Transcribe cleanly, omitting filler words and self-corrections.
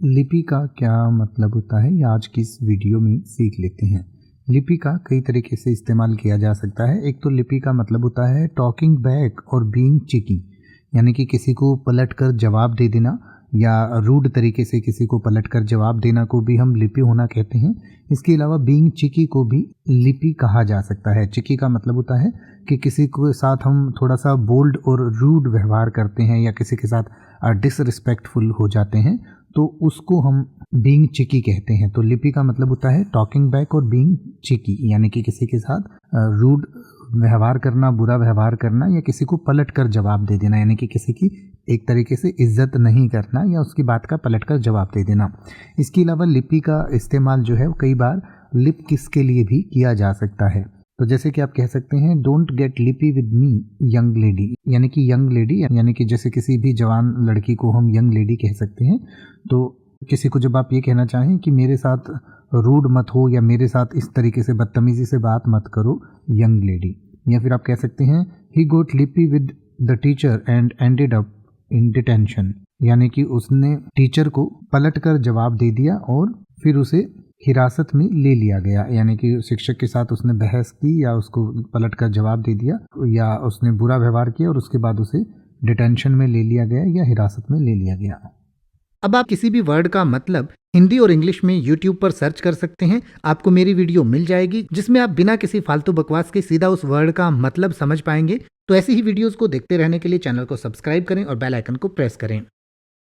लिपि का क्या मतलब होता है, ये आज की इस वीडियो में सीख लेते हैं। लिपि का कई तरीके से इस्तेमाल किया जा सकता है। एक तो लिपि का मतलब होता है टॉकिंग बैक और बीइंग चिकी, यानी कि किसी को पलटकर जवाब दे देना या रूड तरीके से किसी को पलटकर जवाब देना को भी हम लिपि होना कहते हैं। इसके अलावा बीइंग चिकी को भी लिपि कहा जा सकता है। चिकी का मतलब होता है कि किसी के साथ हम थोड़ा सा बोल्ड और रूड व्यवहार करते हैं या किसी के साथ डिसरिस्पेक्टफुल हो जाते हैं, तो उसको हम बीइंग चिकी कहते हैं। तो लिपि का मतलब होता है टॉकिंग बैक और बीइंग चिकी, यानी कि किसी के साथ रूड व्यवहार करना, बुरा व्यवहार करना या किसी को पलट कर जवाब दे देना, यानी कि किसी की एक तरीके से इज्जत नहीं करना या उसकी बात का पलट कर जवाब दे देना। इसके अलावा लिपि का इस्तेमाल जो है कई बार लिप किस के लिए भी किया जा सकता है। तो जैसे कि आप कह सकते हैं डोंट गेट लिपी विद मी यंग लेडी, यानी कि यंग लेडी यानी कि जैसे किसी भी जवान लड़की को हम यंग लेडी कह सकते हैं। तो किसी को जब आप ये कहना चाहें कि मेरे साथ रूड मत हो या मेरे साथ इस तरीके से बदतमीजी से बात मत करो यंग लेडी। या फिर आप कह सकते हैं ही गोट लिपी with the teacher and ended up in detention, यानी कि उसने टीचर को पलट कर जवाब दे दिया और फिर उसे हिरासत में ले लिया गया, यानी कि शिक्षक के साथ उसने बहस की या उसको पलट कर जवाब दे दिया या उसने बुरा व्यवहार किया और उसके बाद उसे डिटेंशन में ले लिया गया या हिरासत में ले लिया गया। अब आप किसी भी वर्ड का मतलब हिंदी और इंग्लिश में YouTube पर सर्च कर सकते हैं। आपको मेरी वीडियो मिल जाएगी जिसमें आप बिना किसी फालतू बकवास के सीधा उस वर्ड का मतलब समझ पाएंगे। तो ऐसी ही वीडियोस को देखते रहने के लिए चैनल को सब्सक्राइब करें और बेल आइकन को प्रेस करें।